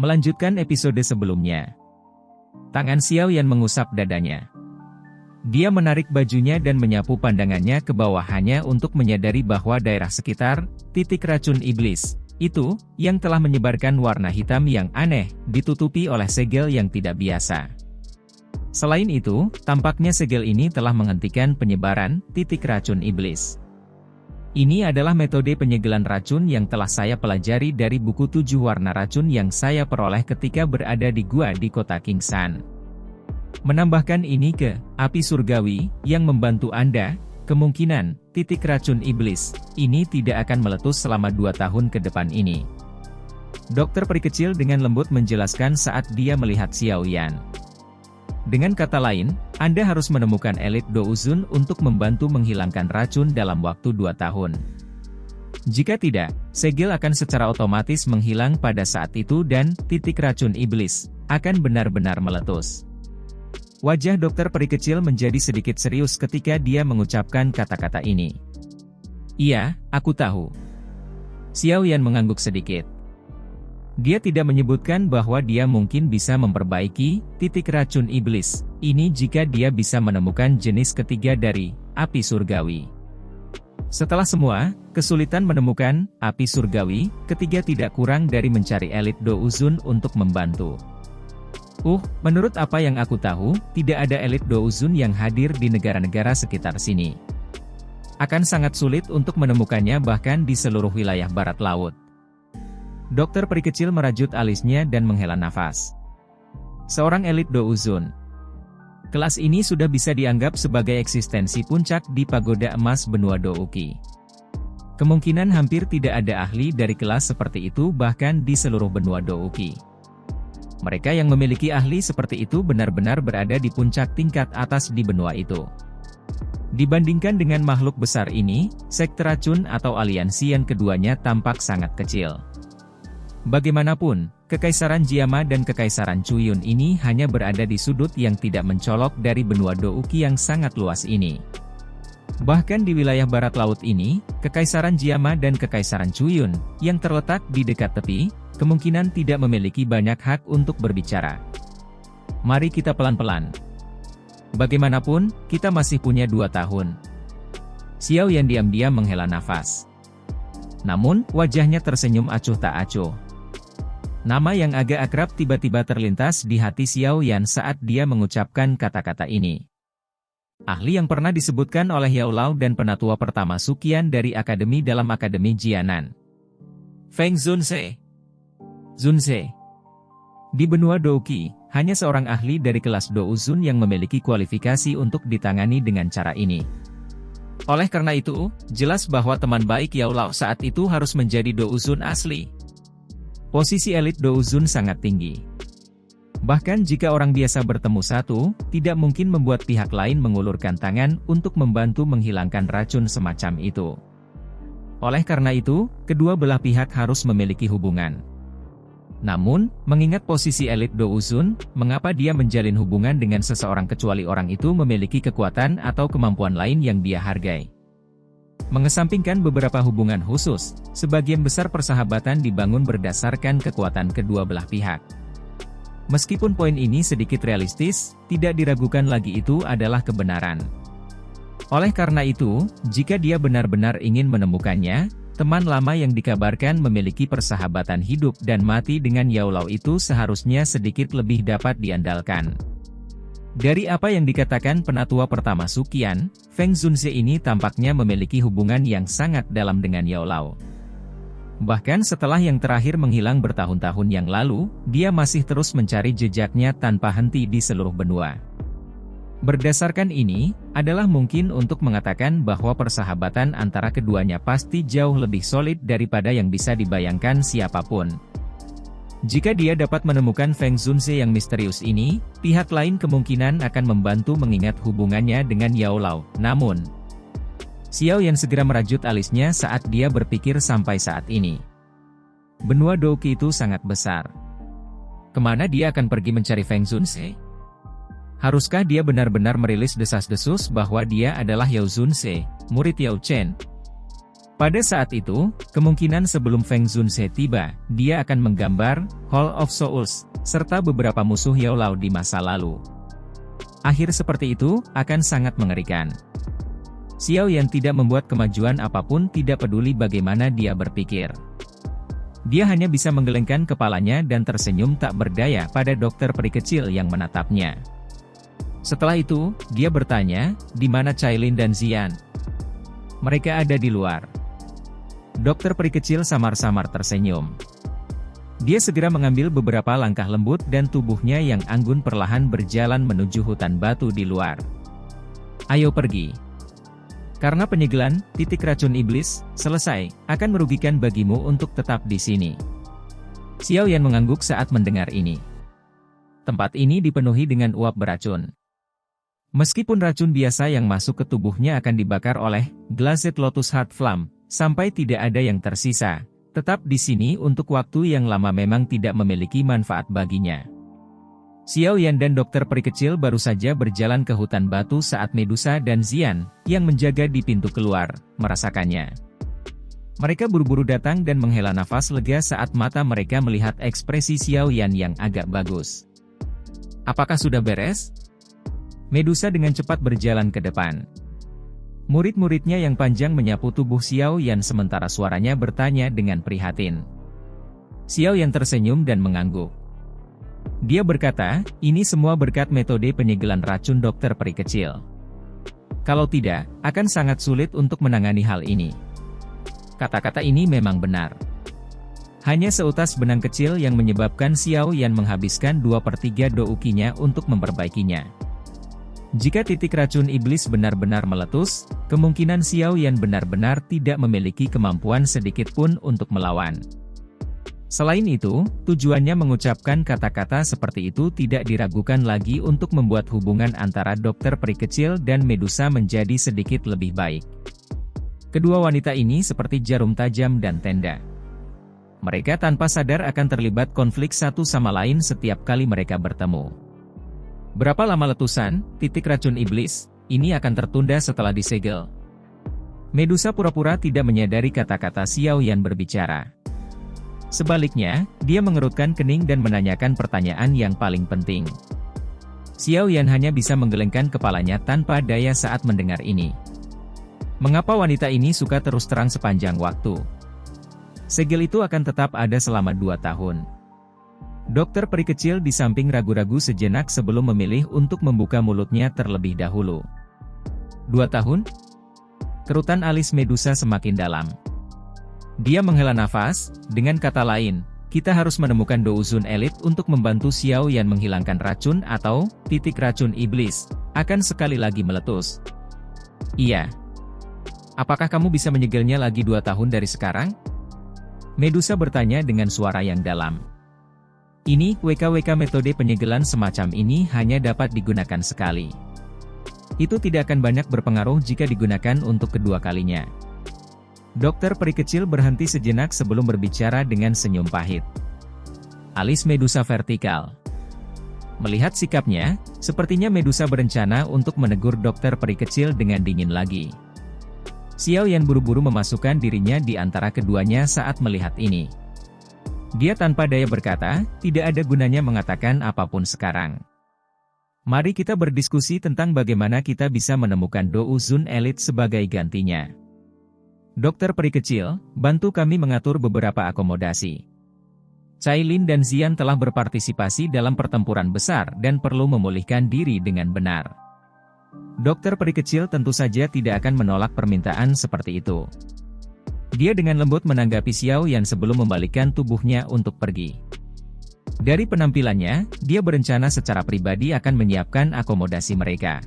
Melanjutkan episode sebelumnya. Tangan Xiao Yan mengusap dadanya. Dia menarik bajunya dan menyapu pandangannya ke bawahnya untuk menyadari bahwa daerah sekitar titik racun iblis itu yang telah menyebarkan warna hitam yang aneh ditutupi oleh segel yang tidak biasa. Selain itu, tampaknya segel ini telah menghentikan penyebaran titik racun iblis. Ini adalah metode penyegelan racun yang telah saya pelajari dari buku 7 warna racun yang saya peroleh ketika berada di gua di kota Kingsan. Menambahkan ini ke api surgawi yang membantu Anda, kemungkinan titik racun iblis ini tidak akan meletus selama 2 tahun ke depan ini. Dokter peri kecil dengan lembut menjelaskan saat dia melihat Xiao Yan. Dengan kata lain, Anda harus menemukan elit Douzun untuk membantu menghilangkan racun dalam waktu 2 tahun. Jika tidak, segel akan secara otomatis menghilang pada saat itu dan titik racun iblis akan benar-benar meletus. Wajah dokter peri kecil menjadi sedikit serius ketika dia mengucapkan kata-kata ini. Iya, aku tahu. Xiao Yan mengangguk sedikit. Dia tidak menyebutkan bahwa dia mungkin bisa memperbaiki titik racun iblis ini jika dia bisa menemukan jenis ketiga dari api surgawi. Setelah semua kesulitan menemukan api surgawi, ketiga tidak kurang dari mencari elit Douzun untuk membantu. Menurut apa yang aku tahu, tidak ada elit Douzun yang hadir di negara-negara sekitar sini. Akan sangat sulit untuk menemukannya bahkan di seluruh wilayah barat laut. Dokter peri kecil merajut alisnya dan menghela nafas. Seorang elit Douzun. Kelas ini sudah bisa dianggap sebagai eksistensi puncak di pagoda emas benua Douki. Kemungkinan hampir tidak ada ahli dari kelas seperti itu bahkan di seluruh benua Douki. Mereka yang memiliki ahli seperti itu benar-benar berada di puncak tingkat atas di benua itu. Dibandingkan dengan makhluk besar ini, sekte racun atau aliansi yang keduanya tampak sangat kecil. Bagaimanapun, Kekaisaran Jiama dan Kekaisaran Chuyun ini hanya berada di sudut yang tidak mencolok dari benua Douki yang sangat luas ini. Bahkan di wilayah barat laut ini, Kekaisaran Jiama dan Kekaisaran Chuyun, yang terletak di dekat tepi, kemungkinan tidak memiliki banyak hak untuk berbicara. Mari kita pelan-pelan. Bagaimanapun, kita masih punya 2 tahun. Xiao Yan diam-diam menghela nafas. Namun, wajahnya tersenyum acuh tak acuh. Nama yang agak akrab tiba-tiba terlintas di hati Xiao Yan saat dia mengucapkan kata-kata ini. Ahli yang pernah disebutkan oleh Yao Lao dan penatua pertama Sukian dari akademi dalam Akademi Jianan. Feng Zunse. Zunse. Di benua Douki, hanya seorang ahli dari kelas Douzun yang memiliki kualifikasi untuk ditangani dengan cara ini. Oleh karena itu, jelas bahwa teman baik Yao Lao saat itu harus menjadi Douzun asli. Posisi elit Douzun sangat tinggi. Bahkan jika orang biasa bertemu satu, tidak mungkin membuat pihak lain mengulurkan tangan untuk membantu menghilangkan racun semacam itu. Oleh karena itu, kedua belah pihak harus memiliki hubungan. Namun, mengingat posisi elit Douzun, mengapa dia menjalin hubungan dengan seseorang kecuali orang itu memiliki kekuatan atau kemampuan lain yang dia hargai? Mengesampingkan beberapa hubungan khusus, sebagian besar persahabatan dibangun berdasarkan kekuatan kedua belah pihak. Meskipun poin ini sedikit realistis, tidak diragukan lagi itu adalah kebenaran. Oleh karena itu, jika dia benar-benar ingin menemukannya, teman lama yang dikabarkan memiliki persahabatan hidup dan mati dengan Yao Lao itu seharusnya sedikit lebih dapat diandalkan. Dari apa yang dikatakan penatua pertama Sukian, Feng Zunse ini tampaknya memiliki hubungan yang sangat dalam dengan Yao Lao. Bahkan setelah yang terakhir menghilang bertahun-tahun yang lalu, dia masih terus mencari jejaknya tanpa henti di seluruh benua. Berdasarkan ini, adalah mungkin untuk mengatakan bahwa persahabatan antara keduanya pasti jauh lebih solid daripada yang bisa dibayangkan siapapun. Jika dia dapat menemukan Feng Zunse yang misterius ini, pihak lain kemungkinan akan membantu mengingat hubungannya dengan Yao Lao. Namun, Xiao Yan segera merajut alisnya saat dia berpikir sampai saat ini. Benua Douki itu sangat besar. Kemana dia akan pergi mencari Feng Zunse? Haruskah dia benar-benar merilis desas-desus bahwa dia adalah Yao Zunse, murid Yao Chen? Pada saat itu, kemungkinan sebelum Feng Zunze tiba, dia akan menggambar Hall of Souls, serta beberapa musuh Yao Lao di masa lalu. Akhir seperti itu, akan sangat mengerikan. Xiao Yan tidak membuat kemajuan apapun, tidak peduli bagaimana dia berpikir. Dia hanya bisa menggelengkan kepalanya dan tersenyum tak berdaya pada dokter peri kecil yang menatapnya. Setelah itu, dia bertanya, di mana Cailin dan Xian? Mereka ada di luar. Dokter peri kecil samar-samar tersenyum. Dia segera mengambil beberapa langkah lembut dan tubuhnya yang anggun perlahan berjalan menuju hutan batu di luar. Ayo pergi. Karena penyegelan, titik racun iblis, selesai, akan merugikan bagimu untuk tetap di sini. Xiao Yan mengangguk saat mendengar ini. Tempat ini dipenuhi dengan uap beracun. Meskipun racun biasa yang masuk ke tubuhnya akan dibakar oleh Glazed Lotus Heart Flame, sampai tidak ada yang tersisa, tetap di sini untuk waktu yang lama memang tidak memiliki manfaat baginya. Xiao Yan dan dokter peri kecil baru saja berjalan ke hutan batu saat Medusa dan Xian, yang menjaga di pintu keluar, merasakannya. Mereka buru-buru datang dan menghela nafas lega saat mata mereka melihat ekspresi Xiao Yan yang agak bagus. Apakah sudah beres? Medusa dengan cepat berjalan ke depan. Murid-muridnya yang panjang menyapu tubuh Xiao Yan sementara suaranya bertanya dengan prihatin. Xiao Yan tersenyum dan mengangguk. Dia berkata, ini semua berkat metode penyegelan racun dokter peri kecil. Kalau tidak, akan sangat sulit untuk menangani hal ini. Kata-kata ini memang benar. Hanya seutas benang kecil yang menyebabkan Xiao Yan menghabiskan 2/3 doukinya untuk memperbaikinya. Jika titik racun iblis benar-benar meletus, kemungkinan Xiao Yan benar-benar tidak memiliki kemampuan sedikit pun untuk melawan. Selain itu, tujuannya mengucapkan kata-kata seperti itu tidak diragukan lagi untuk membuat hubungan antara dokter peri kecil dan Medusa menjadi sedikit lebih baik. Kedua wanita ini seperti jarum tajam dan tenda. Mereka tanpa sadar akan terlibat konflik satu sama lain setiap kali mereka bertemu. Berapa lama letusan, titik racun iblis, ini akan tertunda setelah disegel. Medusa pura-pura tidak menyadari kata-kata Xiao Yan berbicara. Sebaliknya, dia mengerutkan kening dan menanyakan pertanyaan yang paling penting. Xiao Yan hanya bisa menggelengkan kepalanya tanpa daya saat mendengar ini. Mengapa wanita ini suka terus terang sepanjang waktu? Segel itu akan tetap ada selama 2 tahun. Dokter peri kecil di samping ragu-ragu sejenak sebelum memilih untuk membuka mulutnya terlebih dahulu. 2 tahun? Kerutan alis Medusa semakin dalam. Dia menghela nafas, dengan kata lain, kita harus menemukan Douzun Elite untuk membantu Xiao Yan menghilangkan racun atau titik racun iblis, akan sekali lagi meletus. Iya. Apakah kamu bisa menyegelnya lagi 2 tahun dari sekarang? Medusa bertanya dengan suara yang dalam. Ini, WKWK metode penyegelan semacam ini hanya dapat digunakan sekali. Itu tidak akan banyak berpengaruh jika digunakan untuk kedua kalinya. Dokter peri kecil berhenti sejenak sebelum berbicara dengan senyum pahit. Alis Medusa vertikal. Melihat sikapnya, sepertinya Medusa berencana untuk menegur dokter peri kecil dengan dingin lagi. Xiao Yan buru-buru memasukkan dirinya di antara keduanya saat melihat ini. Dia tanpa daya berkata, tidak ada gunanya mengatakan apapun sekarang. Mari kita berdiskusi tentang bagaimana kita bisa menemukan Douzun Elite sebagai gantinya. Dokter peri kecil, bantu kami mengatur beberapa akomodasi. Cailin dan Xian telah berpartisipasi dalam pertempuran besar dan perlu memulihkan diri dengan benar. Dokter peri kecil tentu saja tidak akan menolak permintaan seperti itu. Dia dengan lembut menanggapi Xiao Yan sebelum membalikkan tubuhnya untuk pergi. Dari penampilannya, dia berencana secara pribadi akan menyiapkan akomodasi mereka.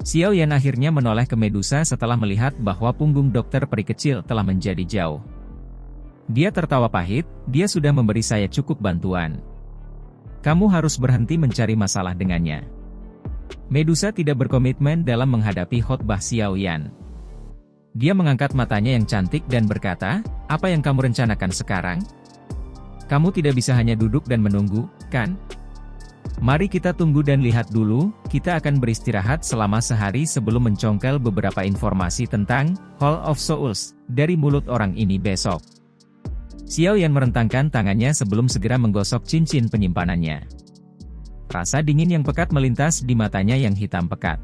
Xiao Yan akhirnya menoleh ke Medusa setelah melihat bahwa punggung dokter peri kecil telah menjadi jauh. Dia tertawa pahit, dia sudah memberi saya cukup bantuan. Kamu harus berhenti mencari masalah dengannya. Medusa tidak berkomitmen dalam menghadapi khotbah Xiao Yan. Dia mengangkat matanya yang cantik dan berkata, apa yang kamu rencanakan sekarang? Kamu tidak bisa hanya duduk dan menunggu, kan? Mari kita tunggu dan lihat dulu, kita akan beristirahat selama sehari sebelum mencongkel beberapa informasi tentang Hall of Souls dari mulut orang ini besok. Xiao Yan merentangkan tangannya sebelum segera menggosok cincin penyimpanannya. Rasa dingin yang pekat melintas di matanya yang hitam pekat.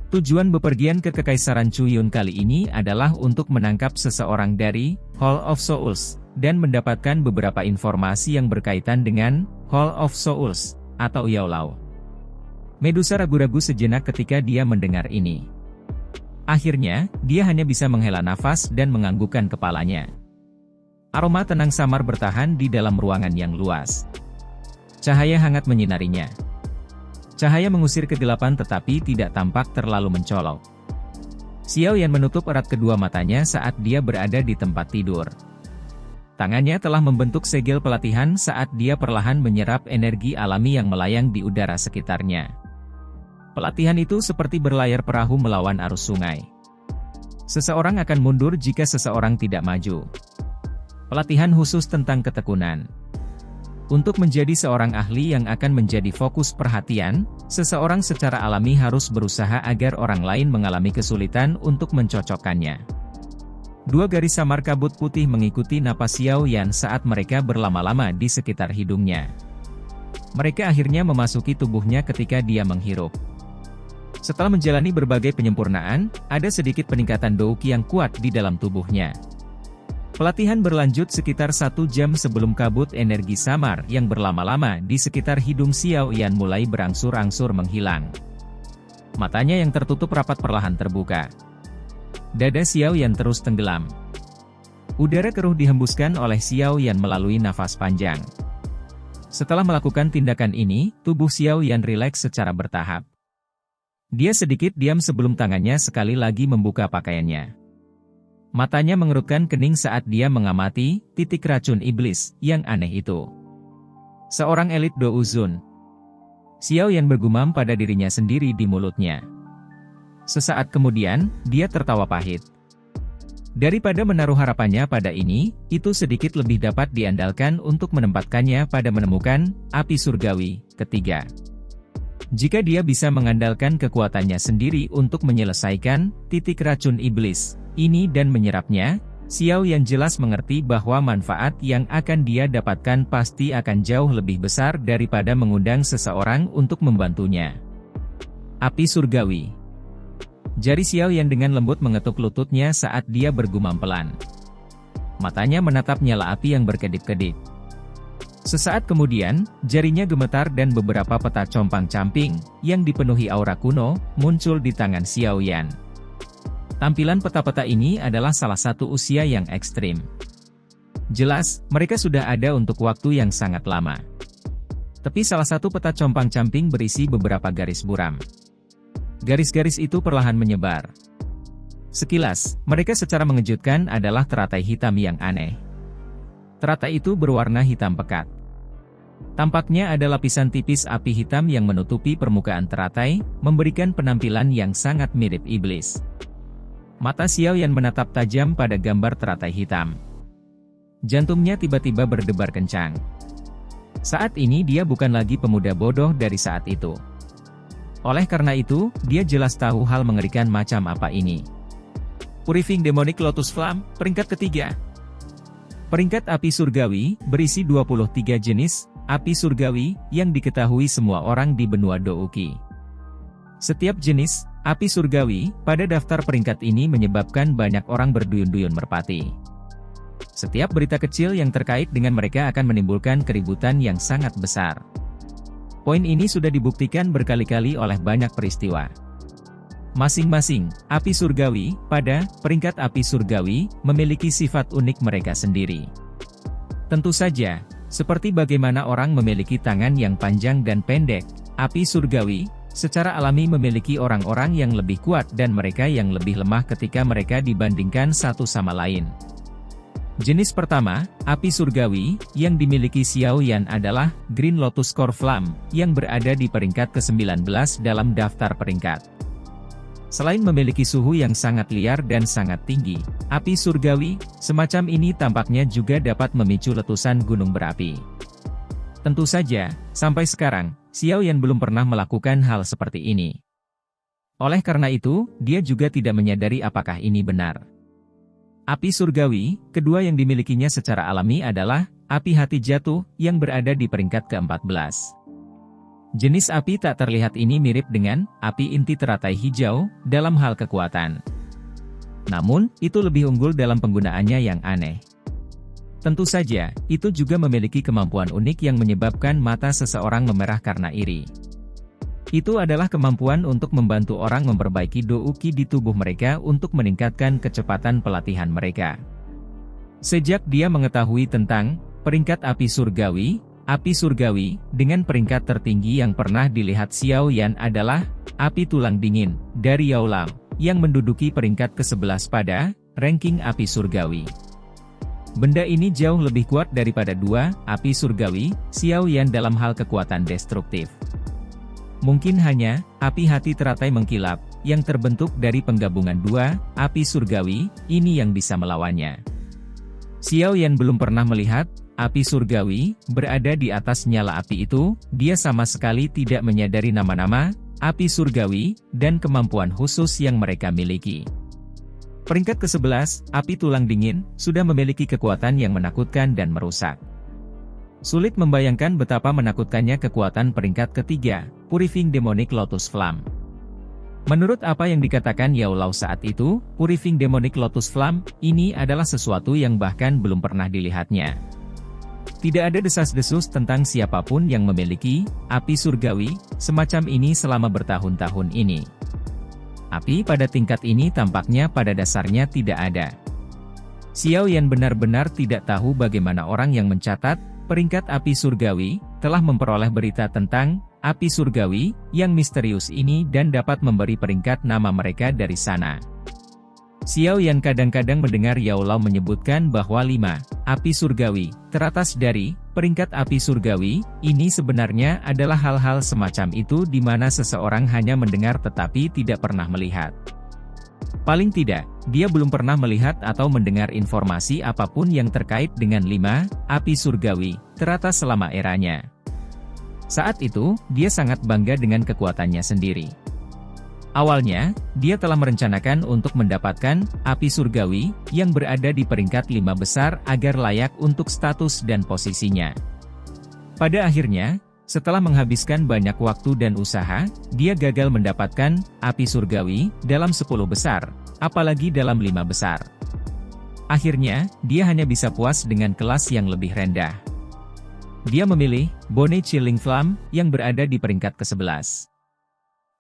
Tujuan bepergian ke Kekaisaran Chuyun kali ini adalah untuk menangkap seseorang dari Hall of Souls dan mendapatkan beberapa informasi yang berkaitan dengan Hall of Souls atau Yaolao. Medusa ragu-ragu sejenak ketika dia mendengar ini. Akhirnya, dia hanya bisa menghela nafas dan menganggukkan kepalanya. Aroma tenang samar bertahan di dalam ruangan yang luas. Cahaya hangat menyinarinya. Cahaya mengusir kegelapan tetapi tidak tampak terlalu mencolok. Xiao Yan menutup erat kedua matanya saat dia berada di tempat tidur. Tangannya telah membentuk segel pelatihan saat dia perlahan menyerap energi alami yang melayang di udara sekitarnya. Pelatihan itu seperti berlayar perahu melawan arus sungai. Seseorang akan mundur jika seseorang tidak maju. Pelatihan khusus tentang ketekunan. Untuk menjadi seorang ahli yang akan menjadi fokus perhatian, seseorang secara alami harus berusaha agar orang lain mengalami kesulitan untuk mencocokkannya. Dua garis samar kabut putih mengikuti napas Xiao Yan saat mereka berlama-lama di sekitar hidungnya. Mereka akhirnya memasuki tubuhnya ketika dia menghirup. Setelah menjalani berbagai penyempurnaan, ada sedikit peningkatan douqi yang kuat di dalam tubuhnya. Pelatihan berlanjut sekitar 1 jam sebelum kabut energi samar yang berlama-lama di sekitar hidung Xiao Yan mulai berangsur-angsur menghilang. Matanya yang tertutup rapat perlahan terbuka. Dada Xiao Yan terus tenggelam. Udara keruh dihembuskan oleh Xiao Yan melalui nafas panjang. Setelah melakukan tindakan ini, tubuh Xiao Yan rileks secara bertahap. Dia sedikit diam sebelum tangannya sekali lagi membuka pakaiannya. Matanya mengerutkan kening saat dia mengamati titik racun iblis yang aneh itu. Seorang elit Douzun. Xiao Yan bergumam pada dirinya sendiri di mulutnya. Sesaat kemudian, dia tertawa pahit. Daripada menaruh harapannya pada ini, itu sedikit lebih dapat diandalkan untuk menempatkannya pada menemukan api surgawi ketiga. Jika dia bisa mengandalkan kekuatannya sendiri untuk menyelesaikan titik racun iblis ini dan menyerapnya, Xiao Yan jelas mengerti bahwa manfaat yang akan dia dapatkan pasti akan jauh lebih besar daripada mengundang seseorang untuk membantunya. Api surgawi. Jari Xiao Yan dengan lembut mengetuk lututnya saat dia bergumam pelan. Matanya menatap nyala api yang berkedip-kedip. Sesaat kemudian, jarinya gemetar dan beberapa peta compang-camping, yang dipenuhi aura kuno, muncul di tangan Xiao Yan. Tampilan peta-peta ini adalah salah satu usia yang ekstrim. Jelas, mereka sudah ada untuk waktu yang sangat lama. Tapi salah satu peta compang-camping berisi beberapa garis buram. Garis-garis itu perlahan menyebar. Sekilas, mereka secara mengejutkan adalah teratai hitam yang aneh. Teratai itu berwarna hitam pekat. Tampaknya ada lapisan tipis api hitam yang menutupi permukaan teratai, memberikan penampilan yang sangat mirip iblis. Mata Xiao Yan menatap tajam pada gambar teratai hitam. Jantungnya tiba-tiba berdebar kencang. Saat ini dia bukan lagi pemuda bodoh dari saat itu. Oleh karena itu, dia jelas tahu hal mengerikan macam apa ini. Purifying Demonic Lotus Flame, peringkat ketiga. Peringkat api surgawi, berisi 23 jenis api surgawi, yang diketahui semua orang di benua Douqi. Setiap jenis api surgawi, pada daftar peringkat ini menyebabkan banyak orang berduyun-duyun merpati. Setiap berita kecil yang terkait dengan mereka akan menimbulkan keributan yang sangat besar. Poin ini sudah dibuktikan berkali-kali oleh banyak peristiwa. Masing-masing api surgawi, pada peringkat api surgawi, memiliki sifat unik mereka sendiri. Tentu saja, seperti bagaimana orang memiliki tangan yang panjang dan pendek, api surgawi secara alami memiliki orang-orang yang lebih kuat dan mereka yang lebih lemah ketika mereka dibandingkan satu sama lain. Jenis pertama, api surgawi, yang dimiliki Xiao Yan adalah Green Lotus Core Flame, yang berada di peringkat ke-19 dalam daftar peringkat. Selain memiliki suhu yang sangat liar dan sangat tinggi, api surgawi, semacam ini tampaknya juga dapat memicu letusan gunung berapi. Tentu saja, sampai sekarang, Xiao Yan belum pernah melakukan hal seperti ini. Oleh karena itu, dia juga tidak menyadari apakah ini benar. Api surgawi, kedua yang dimilikinya secara alami adalah api hati jatuh yang berada di peringkat ke-14. Jenis api tak terlihat ini mirip dengan api inti teratai hijau dalam hal kekuatan. Namun, itu lebih unggul dalam penggunaannya yang aneh. Tentu saja, itu juga memiliki kemampuan unik yang menyebabkan mata seseorang memerah karena iri. Itu adalah kemampuan untuk membantu orang memperbaiki douki di tubuh mereka untuk meningkatkan kecepatan pelatihan mereka. Sejak dia mengetahui tentang peringkat api surgawi dengan peringkat tertinggi yang pernah dilihat Xiao Yan adalah api tulang dingin dari Yaolao yang menduduki peringkat ke-11 pada ranking api surgawi. Benda ini jauh lebih kuat daripada dua api surgawi Xiao Yan dalam hal kekuatan destruktif. Mungkin hanya api hati teratai mengkilap yang terbentuk dari penggabungan dua api surgawi ini yang bisa melawannya. Xiao Yan belum pernah melihat api surgawi berada di atas nyala api itu. Dia sama sekali tidak menyadari nama-nama api surgawi dan kemampuan khusus yang mereka miliki. Peringkat ke-11, api tulang dingin, sudah memiliki kekuatan yang menakutkan dan merusak. Sulit membayangkan betapa menakutkannya kekuatan peringkat ketiga, Purifying Demonic Lotus Flame. Menurut apa yang dikatakan Yaolao saat itu, Purifying Demonic Lotus Flame ini adalah sesuatu yang bahkan belum pernah dilihatnya. Tidak ada desas-desus tentang siapapun yang memiliki api surgawi semacam ini selama bertahun-tahun ini. Api pada tingkat ini tampaknya pada dasarnya tidak ada. Xiao Yan benar-benar tidak tahu bagaimana orang yang mencatat peringkat api surgawi telah memperoleh berita tentang api surgawi yang misterius ini dan dapat memberi peringkat nama mereka dari sana. Xiao Yan kadang-kadang mendengar Yaolao menyebutkan bahwa 5 api surgawi teratas dari peringkat api surgawi ini sebenarnya adalah hal-hal semacam itu di mana seseorang hanya mendengar tetapi tidak pernah melihat. Paling tidak, dia belum pernah melihat atau mendengar informasi apapun yang terkait dengan 5 api surgawi teratas selama eranya. Saat itu, dia sangat bangga dengan kekuatannya sendiri. Awalnya, dia telah merencanakan untuk mendapatkan api surgawi yang berada di peringkat 5 besar agar layak untuk status dan posisinya. Pada akhirnya, setelah menghabiskan banyak waktu dan usaha, dia gagal mendapatkan api surgawi dalam 10 besar, apalagi dalam 5 besar. Akhirnya, dia hanya bisa puas dengan kelas yang lebih rendah. Dia memilih Bone Chilling Flame yang berada di peringkat ke-11.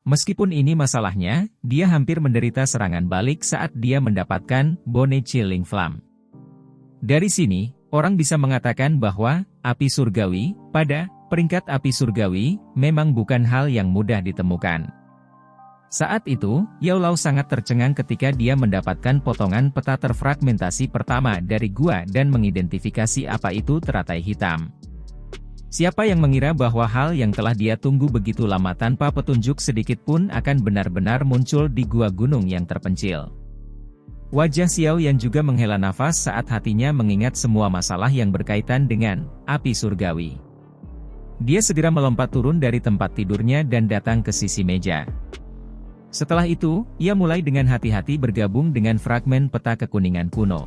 Meskipun ini masalahnya, dia hampir menderita serangan balik saat dia mendapatkan Bone Chilling Flame. Dari sini, orang bisa mengatakan bahwa api surgawi pada peringkat api surgawi memang bukan hal yang mudah ditemukan. Saat itu, Yaolao sangat tercengang ketika dia mendapatkan potongan peta terfragmentasi pertama dari gua dan mengidentifikasi apa itu teratai hitam. Siapa yang mengira bahwa hal yang telah dia tunggu begitu lama tanpa petunjuk sedikit pun akan benar-benar muncul di gua gunung yang terpencil. Wajah Xiao Yan juga menghela nafas saat hatinya mengingat semua masalah yang berkaitan dengan api surgawi. Dia segera melompat turun dari tempat tidurnya dan datang ke sisi meja. Setelah itu, ia mulai dengan hati-hati bergabung dengan fragmen peta kekuningan kuno.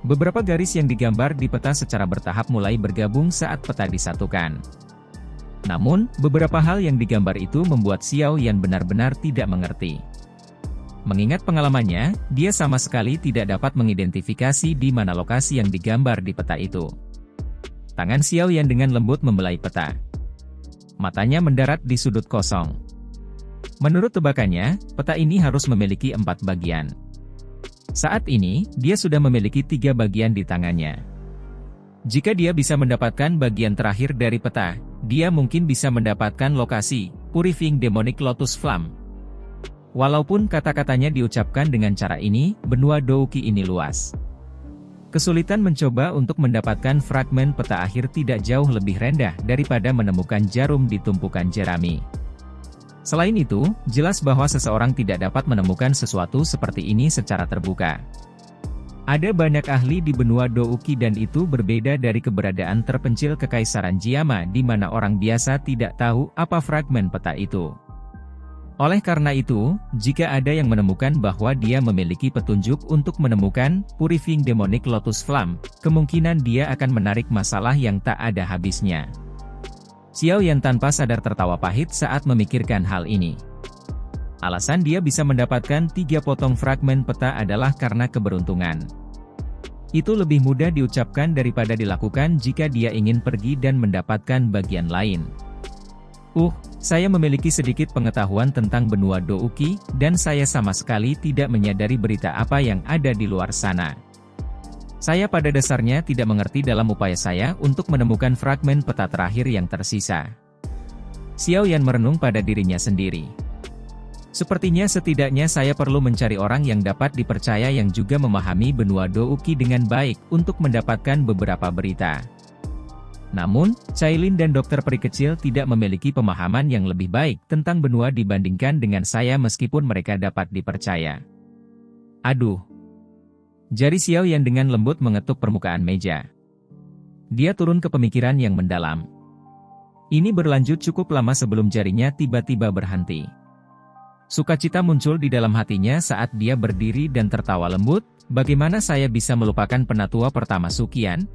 Beberapa garis yang digambar di peta secara bertahap mulai bergabung saat peta disatukan. Namun, beberapa hal yang digambar itu membuat Xiao Yan benar-benar tidak mengerti. Mengingat pengalamannya, dia sama sekali tidak dapat mengidentifikasi di mana lokasi yang digambar di peta itu. Tangan Xiao Yan dengan lembut membelai peta. Matanya mendarat di sudut kosong. Menurut tebakannya, peta ini harus memiliki 4 bagian. Saat ini, dia sudah memiliki 3 bagian di tangannya. Jika dia bisa mendapatkan bagian terakhir dari peta, dia mungkin bisa mendapatkan lokasi Purifying Demonic Lotus Flame. Walaupun kata-katanya diucapkan dengan cara ini, benua douki ini luas. Kesulitan mencoba untuk mendapatkan fragmen peta akhir tidak jauh lebih rendah daripada menemukan jarum di tumpukan jerami. Selain itu, jelas bahwa seseorang tidak dapat menemukan sesuatu seperti ini secara terbuka. Ada banyak ahli di benua Douki dan itu berbeda dari keberadaan terpencil Kekaisaran Jiama di mana orang biasa tidak tahu apa fragmen peta itu. Oleh karena itu, jika ada yang menemukan bahwa dia memiliki petunjuk untuk menemukan Purifying Demonic Lotus Flame, kemungkinan dia akan menarik masalah yang tak ada habisnya. Xiao Yan tanpa sadar tertawa pahit saat memikirkan hal ini. Alasan dia bisa mendapatkan 3 potong fragmen peta adalah karena keberuntungan. Itu lebih mudah diucapkan daripada dilakukan jika dia ingin pergi dan mendapatkan bagian lain. Saya memiliki sedikit pengetahuan tentang benua Douki, dan saya sama sekali tidak menyadari berita apa yang ada di luar sana. Saya pada dasarnya tidak mengerti dalam upaya saya untuk menemukan fragmen peta terakhir yang tersisa. Xiao Yan merenung pada dirinya sendiri. Sepertinya setidaknya saya perlu mencari orang yang dapat dipercaya yang juga memahami benua Douki dengan baik untuk mendapatkan beberapa berita. Namun, Cailin dan dokter peri kecil tidak memiliki pemahaman yang lebih baik tentang benua dibandingkan dengan saya meskipun mereka dapat dipercaya. Aduh. Jari Xiao Yan dengan lembut mengetuk permukaan meja. Dia turun ke pemikiran yang mendalam. Ini berlanjut cukup lama sebelum jarinya tiba-tiba berhenti. Sukacita muncul di dalam hatinya saat dia berdiri dan tertawa lembut. Bagaimana saya bisa melupakan penatua pertama Suqian?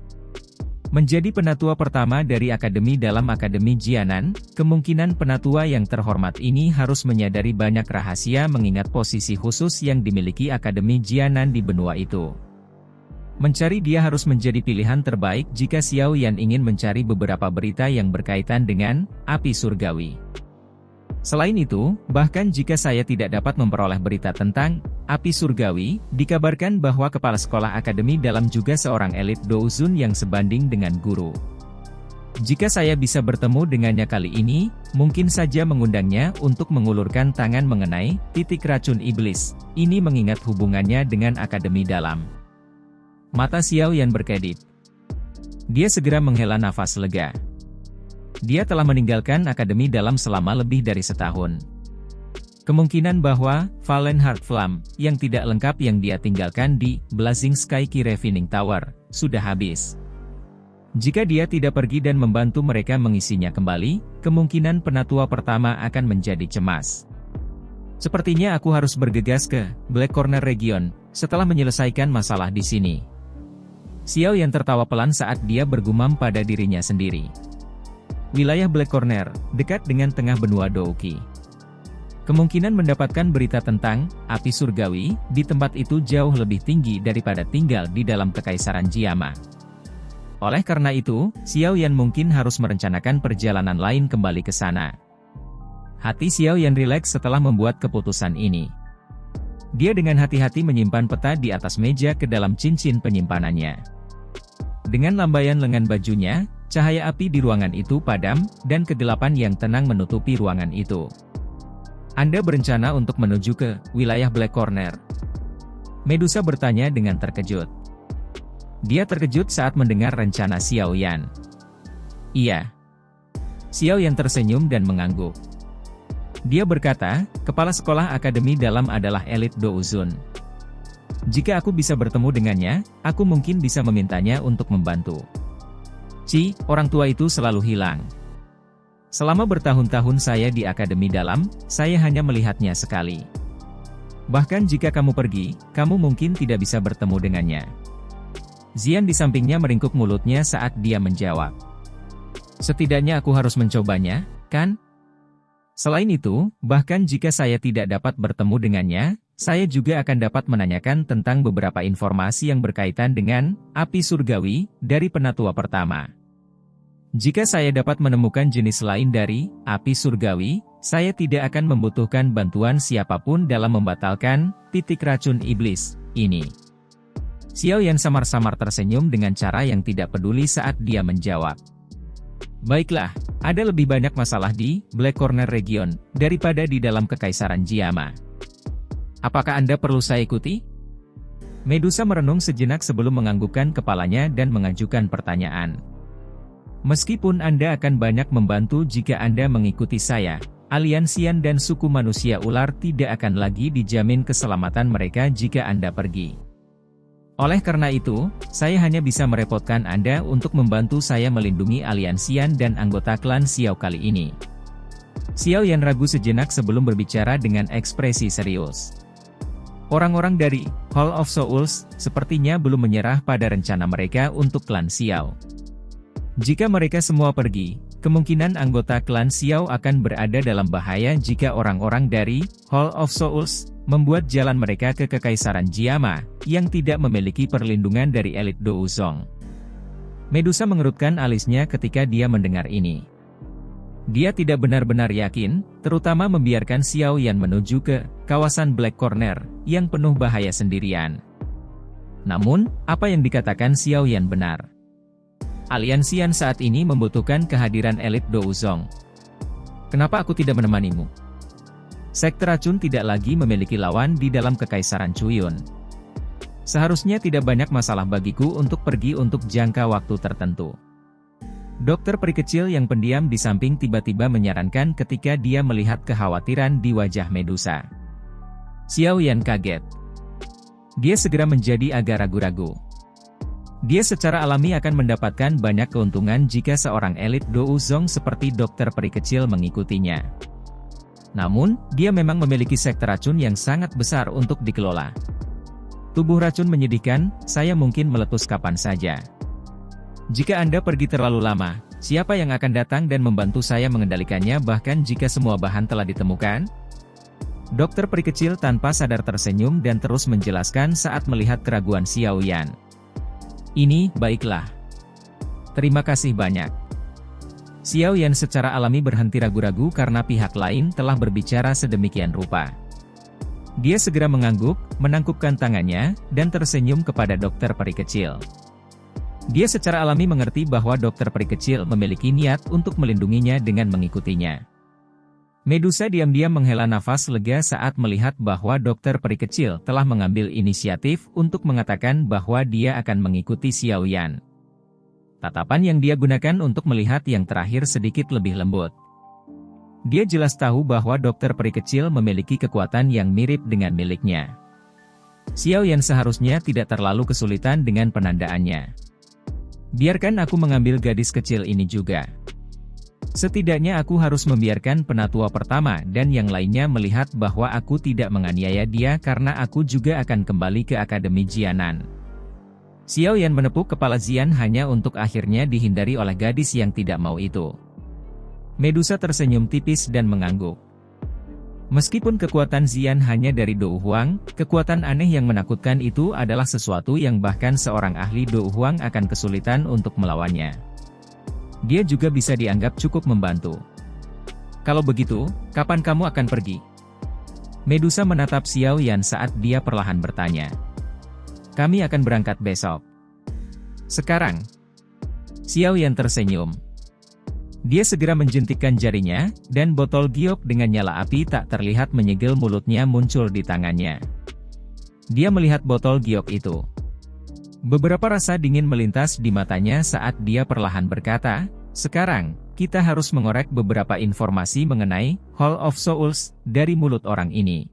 Menjadi penatua pertama dari akademi dalam Akademi Jianan, kemungkinan penatua yang terhormat ini harus menyadari banyak rahasia mengingat posisi khusus yang dimiliki Akademi Jianan di benua itu. Mencari dia harus menjadi pilihan terbaik jika Xiao Yan ingin mencari beberapa berita yang berkaitan dengan api surgawi. Selain itu, bahkan jika saya tidak dapat memperoleh berita tentang api surgawi, dikabarkan bahwa kepala sekolah akademi dalam juga seorang elit Douzun yang sebanding dengan guru. Jika saya bisa bertemu dengannya kali ini, mungkin saja mengundangnya untuk mengulurkan tangan mengenai titik racun iblis. Ini mengingat hubungannya dengan akademi dalam. Mata Xiao Yan berkedip. Dia segera menghela nafas lega. Dia telah meninggalkan akademi dalam selama lebih dari setahun. Kemungkinan bahwa Fallen Heart Flame yang tidak lengkap yang dia tinggalkan di Blazing Sky Key Refining Tower sudah habis. Jika dia tidak pergi dan membantu mereka mengisinya kembali, kemungkinan penatua pertama akan menjadi cemas. Sepertinya aku harus bergegas ke Black Corner Region setelah menyelesaikan masalah di sini. Xiao Yan tertawa pelan saat dia bergumam pada dirinya sendiri. Wilayah Black Corner, dekat dengan tengah benua Douki. Kemungkinan mendapatkan berita tentang api surgawi di tempat itu jauh lebih tinggi daripada tinggal di dalam Kekaisaran Jiama. Oleh karena itu, Xiao Yan mungkin harus merencanakan perjalanan lain kembali ke sana. Hati Xiao Yan rileks setelah membuat keputusan ini. Dia dengan hati-hati menyimpan peta di atas meja ke dalam cincin penyimpanannya. Dengan lambaian lengan bajunya, cahaya api di ruangan itu padam, dan kegelapan yang tenang menutupi ruangan itu. Anda berencana untuk menuju ke wilayah Black Corner? Medusa bertanya dengan terkejut. Dia terkejut saat mendengar rencana Xiao Yan. Iya. Xiao Yan tersenyum dan mengangguk. Dia berkata, kepala sekolah akademi dalam adalah elit Douzun. Jika aku bisa bertemu dengannya, aku mungkin bisa memintanya untuk membantu. Orang tua itu selalu hilang. Selama bertahun-tahun saya di akademi dalam, saya hanya melihatnya sekali. Bahkan jika kamu pergi, kamu mungkin tidak bisa bertemu dengannya. Xian di sampingnya meringkuk mulutnya saat dia menjawab. Setidaknya aku harus mencobanya, kan? Selain itu, bahkan jika saya tidak dapat bertemu dengannya, saya juga akan dapat menanyakan tentang beberapa informasi yang berkaitan dengan api surgawi dari penatua pertama. Jika saya dapat menemukan jenis lain dari api surgawi, saya tidak akan membutuhkan bantuan siapapun dalam membatalkan titik racun iblis ini. Xiao Yan samar-samar tersenyum dengan cara yang tidak peduli saat dia menjawab. Baiklah, ada lebih banyak masalah di Black Corner Region daripada di dalam Kekaisaran Jiama. Apakah Anda perlu saya ikuti? Medusa merenung sejenak sebelum menganggukkan kepalanya dan mengajukan pertanyaan. Meskipun Anda akan banyak membantu jika Anda mengikuti saya, aliansian dan suku manusia ular tidak akan lagi dijamin keselamatan mereka jika Anda pergi. Oleh karena itu, saya hanya bisa merepotkan Anda untuk membantu saya melindungi alian Xian dan anggota klan Xiao kali ini. Xiao Yan ragu sejenak sebelum berbicara dengan ekspresi serius. Orang-orang dari Hall of Souls sepertinya belum menyerah pada rencana mereka untuk klan Xiao. Jika mereka semua pergi, kemungkinan anggota klan Xiao akan berada dalam bahaya jika orang-orang dari Hall of Souls membuat jalan mereka ke Kekaisaran Jiama, yang tidak memiliki perlindungan dari elit Douzong. Medusa mengerutkan alisnya ketika dia mendengar ini. Dia tidak benar-benar yakin, terutama membiarkan Xiao Yan menuju ke kawasan Black Corner, yang penuh bahaya sendirian. Namun, apa yang dikatakan Xiao Yan benar. Alian Xian saat ini membutuhkan kehadiran elit Douzong. Kenapa aku tidak menemanimu? Sekte racun tidak lagi memiliki lawan di dalam Kekaisaran Chuyun. Seharusnya tidak banyak masalah bagiku untuk pergi untuk jangka waktu tertentu. Dokter peri kecil yang pendiam di samping tiba-tiba menyarankan ketika dia melihat kekhawatiran di wajah Medusa. Xiao Yan kaget. Dia segera menjadi agak ragu-ragu. Dia secara alami akan mendapatkan banyak keuntungan jika seorang elit Douzong seperti dokter peri kecil mengikutinya. Namun, dia memang memiliki sekte racun yang sangat besar untuk dikelola. Tubuh racun menyedihkan, saya mungkin meletus kapan saja. Jika Anda pergi terlalu lama, siapa yang akan datang dan membantu saya mengendalikannya bahkan jika semua bahan telah ditemukan? Dokter peri kecil tanpa sadar tersenyum dan terus menjelaskan saat melihat keraguan Xiao Yan. Ini, baiklah. Terima kasih banyak. Xiao Yan secara alami berhenti ragu-ragu karena pihak lain telah berbicara sedemikian rupa. Dia segera mengangguk, menangkupkan tangannya, dan tersenyum kepada dokter peri kecil. Dia secara alami mengerti bahwa dokter peri kecil memiliki niat untuk melindunginya dengan mengikutinya. Medusa diam-diam menghela nafas lega saat melihat bahwa dokter peri kecil telah mengambil inisiatif untuk mengatakan bahwa dia akan mengikuti Xiao Yan. Tatapan yang dia gunakan untuk melihat yang terakhir sedikit lebih lembut. Dia jelas tahu bahwa dokter peri kecil memiliki kekuatan yang mirip dengan miliknya. Xiao Yan seharusnya tidak terlalu kesulitan dengan penandaannya. Biarkan aku mengambil gadis kecil ini juga. Setidaknya aku harus membiarkan penatua pertama dan yang lainnya melihat bahwa aku tidak menganiaya dia karena aku juga akan kembali ke Akademi Jianan. Xiao Yan menepuk kepala Xian hanya untuk akhirnya dihindari oleh gadis yang tidak mau itu. Medusa tersenyum tipis dan mengangguk. Meskipun kekuatan Xian hanya dari Dou Huang, kekuatan aneh yang menakutkan itu adalah sesuatu yang bahkan seorang ahli Dou Huang akan kesulitan untuk melawannya. Dia juga bisa dianggap cukup membantu. Kalau begitu, kapan kamu akan pergi? Medusa menatap Xiao Yan saat dia perlahan bertanya. Kami akan berangkat besok. Sekarang. Xiao Yan tersenyum. Dia segera menjentikkan jarinya, dan botol giok dengan nyala api tak terlihat menyegel mulutnya muncul di tangannya. Dia melihat botol giok itu. Beberapa rasa dingin melintas di matanya saat dia perlahan berkata, sekarang, kita harus mengorek beberapa informasi mengenai Hall of Souls dari mulut orang ini.